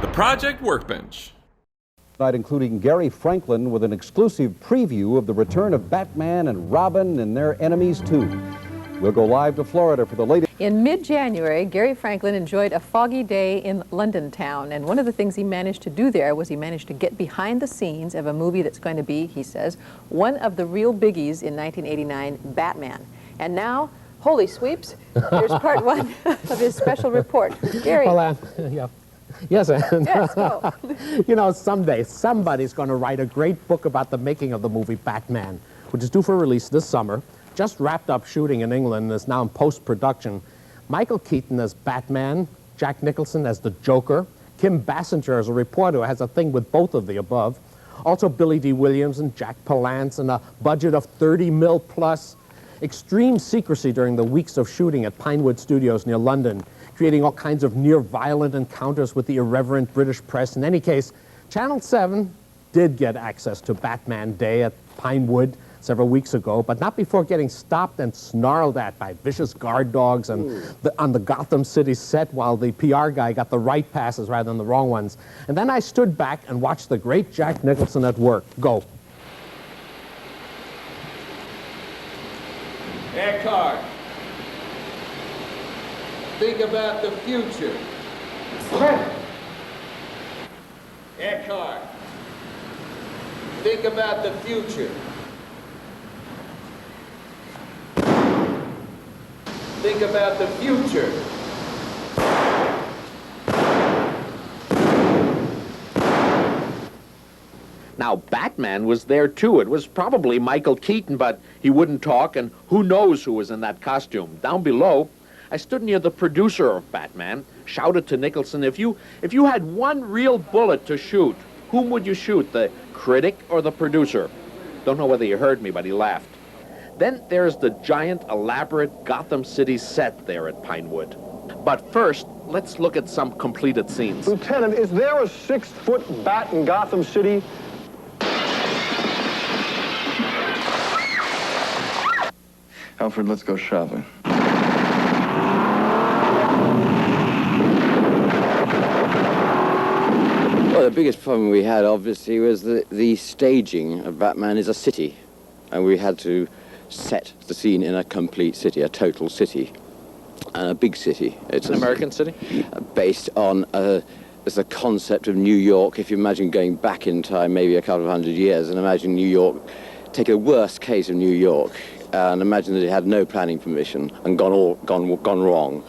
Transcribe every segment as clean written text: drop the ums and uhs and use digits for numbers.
The Project Workbench. Tonight, including Gary Franklin with an exclusive preview of the return of Batman and Robin and their enemies too. We'll go live to Florida for the latest. In mid-January, Gary Franklin enjoyed a foggy day in London town, and one of the things he managed to do there was he managed to get behind the scenes of a movie that's going to be, he says, one of the real biggies in 1989, Batman. And now, holy sweeps, here's part one of his special report. Gary. Well, yeah. Yes, Ann. Yes, go. You know, someday somebody's going to write a great book about the making of the movie Batman, which is due for release this summer. Just wrapped up shooting in England and is now in post-production. Michael Keaton as Batman, Jack Nicholson as the Joker, Kim Basinger as a reporter who has a thing with both of the above, also Billy D. Williams and Jack Palance, and a budget of 30 mil plus. Extreme secrecy during the weeks of shooting at Pinewood Studios near London, creating all kinds of near-violent encounters with the irreverent British press. In any case, Channel 7 did get access to Batman Day at Pinewood several weeks ago, but not before getting stopped and snarled at by vicious guard dogs and on the Gotham City set, while the PR guy got the right passes rather than the wrong ones. And then I stood back and watched the great Jack Nicholson at work. Go. Eckhart, think about the future. Eckhart, think about the future. Think about the future. Now, Batman was there too. It was probably Michael Keaton, but he wouldn't talk, and who knows who was in that costume. Down below, I stood near the producer of Batman, shouted to Nicholson, if you had one real bullet to shoot, whom would you shoot, the critic or the producer? Don't know whether you heard me, but he laughed. Then there's the giant, elaborate Gotham City set there at Pinewood. But first, let's look at some completed scenes. Lieutenant, is there a 6-foot bat in Gotham City? Alfred, let's go shopping. Well, the biggest problem we had, obviously, was the staging of Batman is a city, and we had to set the scene in a complete city, a total city, and a big city. It's an American city? Based on the concept of New York. If you imagine going back in time, maybe a couple of hundred years, and imagine New York, take a worst case of New York, and imagine that it had no planning permission and gone wrong,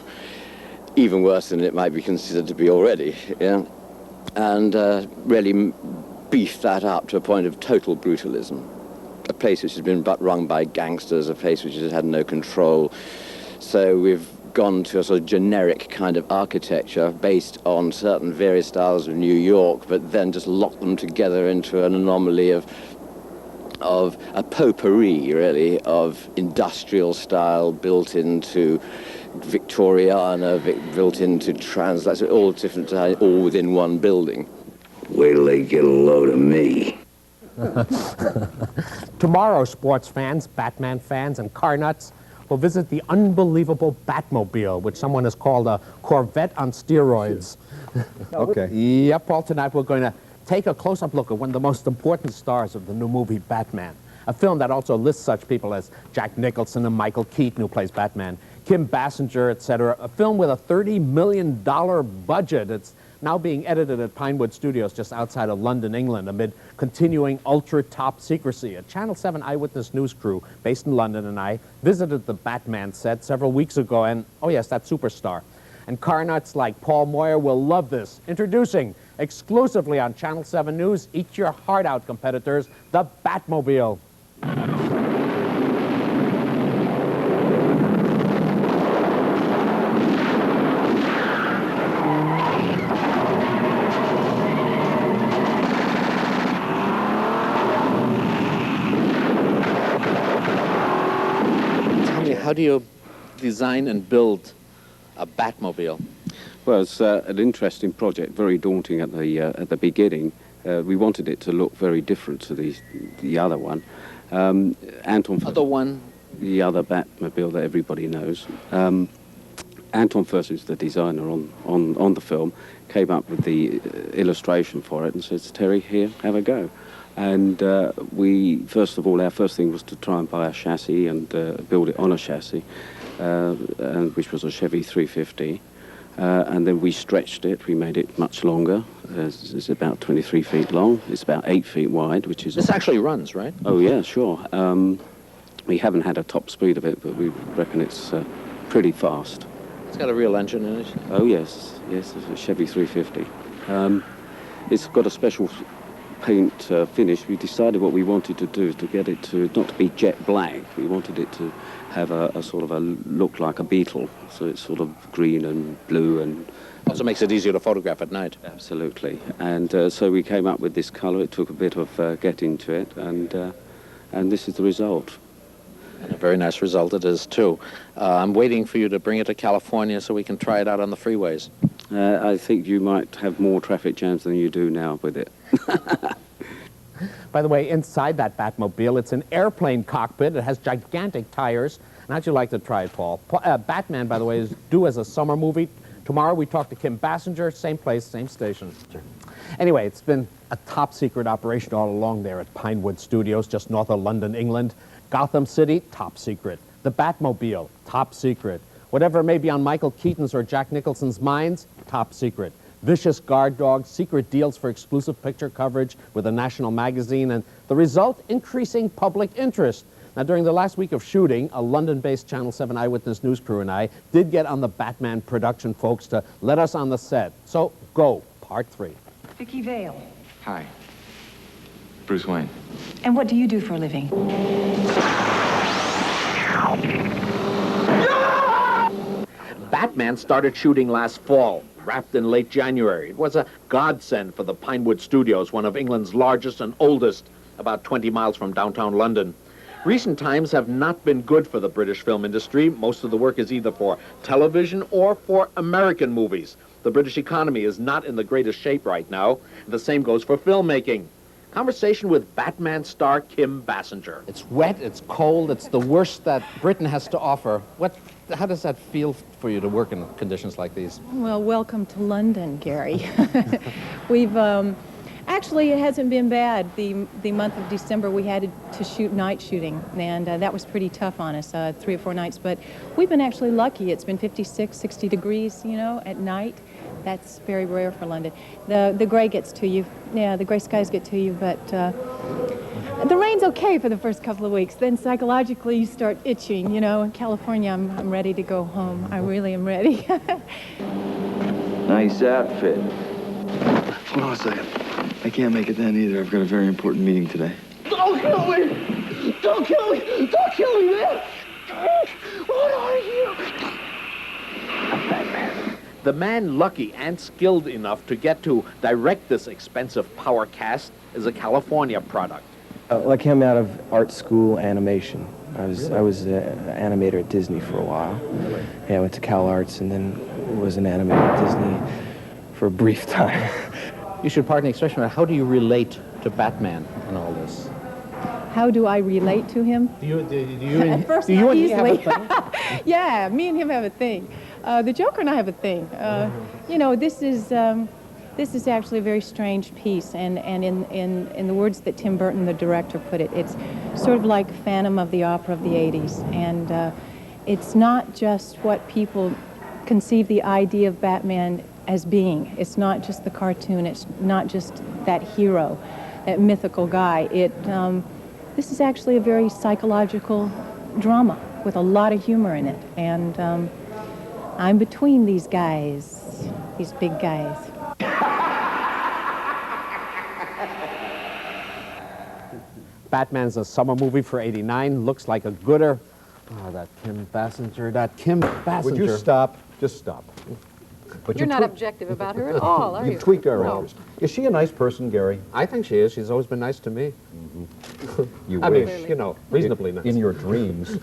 even worse than it might be considered to be already, yeah? And really beefed that up to a point of total brutalism. A place which has been run by gangsters, a place which has had no control. So we've gone to a sort of generic kind of architecture based on certain various styles of New York, but then just locked them together into an anomaly of a potpourri, really, of industrial style built into Victoriana, built into translation, all different, all within one building. Wait till they get a load of me. Tomorrow, sports fans, Batman fans, and car nuts will visit the unbelievable Batmobile, which someone has called a Corvette on steroids. Okay. Yep, Paul, tonight we're going to take a close-up look at one of the most important stars of the new movie Batman, a film that also lists such people as Jack Nicholson and Michael Keaton, who plays Batman, Kim Basinger, etc. A film with a $30 million budget. It's now being edited at Pinewood Studios just outside of London, England, amid continuing ultra-top secrecy. A Channel 7 Eyewitness news crew based in London and I visited the Batman set several weeks ago, and, oh yes, that superstar. And car nuts like Paul Moyer will love this. Introducing, exclusively on Channel 7 News, eat your heart out, competitors, the Batmobile. How do you design and build a Batmobile? Well, it's an interesting project, very daunting at the beginning. We wanted it to look very different to the other one. Anton... Other one? The other Batmobile that everybody knows. Anton FURST, who's the designer on the film, came up with the illustration for it and says, Terry, here, have a go. And we, first of all, our first thing was to try and buy a chassis and build it on a chassis, which was a Chevy 350. And then we stretched it, we made it much longer. It's about 23 feet long, it's about 8 feet wide, which is... This actually runs, right? Oh, yeah, sure. We haven't had a top speed of it, but we reckon it's pretty fast. It's got a real engine in it. Oh, yes, it's a Chevy 350. It's got a special paint finish. We decided what we wanted to do is to get it to, not to be jet black, we wanted it to have a sort of a look like a Beetle. So it's sort of green and blue and... Also makes it easier to photograph at night. Absolutely. And so we came up with this colour. It took a bit of getting to it, and this is the result. And a very nice result it is, too. I'm waiting for you to bring it to California so we can try it out on the freeways. I think you might have more traffic jams than you do now with it. By the way, inside that Batmobile, it's an airplane cockpit. It has gigantic tires. And how'd you like to try it, Paul? Batman, by the way, is due as a summer movie. Tomorrow we talk to Kim Basinger, same place, same station. Anyway, it's been a top-secret operation all along there at Pinewood Studios, just north of London, England. Gotham City, top secret. The Batmobile, top secret. Whatever may be on Michael Keaton's or Jack Nicholson's minds, top secret. Vicious guard dogs, secret deals for exclusive picture coverage with a national magazine, and the result, increasing public interest. Now, during the last week of shooting, a London-based Channel 7 Eyewitness news crew and I did get on the Batman production folks to let us on the set. So, go, part 3. Vicky Vale. Hi. Bruce Wayne. And what do you do for a living? Batman started shooting last fall, wrapped in late January. It was a godsend for the Pinewood Studios, one of England's largest and oldest, about 20 miles from downtown London. Recent times have not been good for the British film industry. Most of the work is either for television or for American movies. The British economy is not in the greatest shape right now. The same goes for filmmaking. Conversation with Batman star Kim Basinger. It's wet, it's cold, it's the worst that Britain has to offer. How does that feel for you to work in conditions like these? Well, welcome to London, Gary. We've, actually, it hasn't been bad. The month of December, we had to shoot night shooting, and that was pretty tough on us, 3 or 4 nights. But we've been actually lucky. It's been 56, 60 degrees, you know, at night. That's very rare for London. The gray gets to you. Yeah, the gray skies get to you, but the rain's okay for the first couple of weeks. Then psychologically you start itching, you know. In California, I'm ready to go home. I really am ready. Nice outfit. Hold on a second. I can't make it then either. I've got a very important meeting today. Don't kill me! Don't kill me! Don't kill me, man! What are you? The man lucky and skilled enough to get to direct this expensive power cast is a California product. Well, I came out of art school animation. I was an animator at Disney for a while. Yeah, I went to Cal Arts and then was an animator at Disney for a brief time. You should pardon the expression, but how do you relate to Batman in all this? How do I relate to him? Do you At first, do you not and he have easily. a thing? Yeah, me and him have a thing. The Joker and I have a thing. You know, this is actually a very strange piece, and in the words that Tim Burton, the director, put it, it's sort of like Phantom of the Opera of the 80s, and it's not just what people conceive the idea of Batman as being. It's not just the cartoon. It's not just that hero, that mythical guy. This is actually a very psychological drama with a lot of humor in it, and I'm between these guys, these big guys. Batman's a summer movie for '89. Looks like a gooder. Oh, that Kim Basinger. Would you stop? Just stop. But You're not objective about her at all, are you? You've tweaked our No. interest. Is she a nice person, Gary? I think she is. She's always been nice to me. You I wish. mean, you know, reasonably nice. In your dreams.